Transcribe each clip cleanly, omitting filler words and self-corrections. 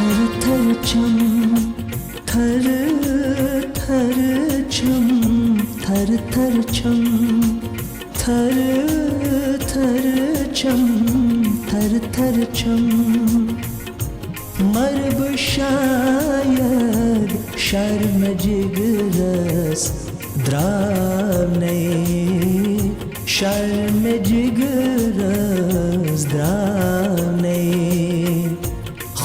थर थर चम, थर थर चम, थर थर चम, थर थर चम, थर थर चम। मरब शायद शर्म जिगरस द्रावने, शर्म जिगरस द्रावने।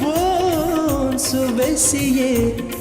bon suvesiye,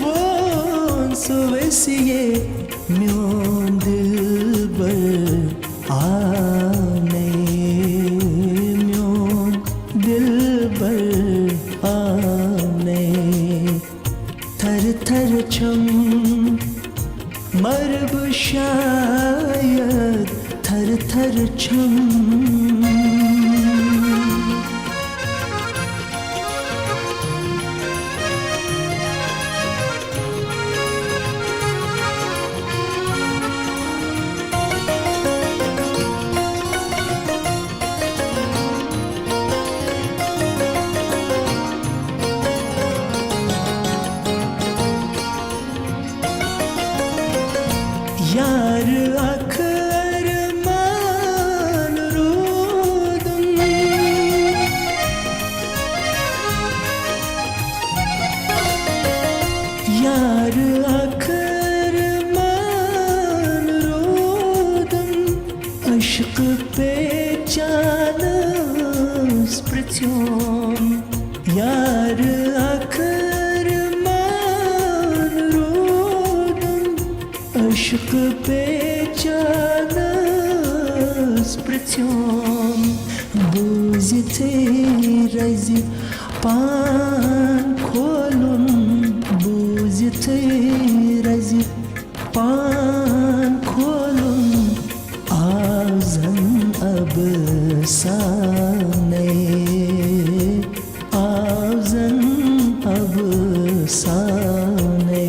bon suvesiye, myon dilber aane, myon dilber aane। थर थर चम मरब शायद थर थर चम। यार अखर मान रूदम, यार अखर मान रूदम। अश्क पे जानस प्रत्योम, यार अखर मान रूदम। अश्क पे जानस प्रत्योम, बुझते रजी पान खोलुन, बुझते रजी पान खोलुन। आज़न अब साने, आज़न अब साने।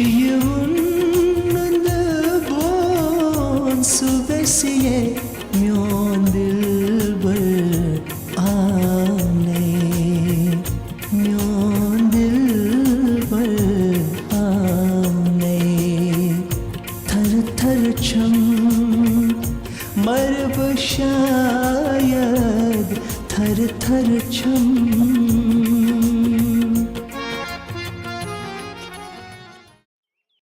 yvunnud bon suvesiye, myon dilber aane, myon dilber aane। थर थर चम मरब शायद थर थर चम।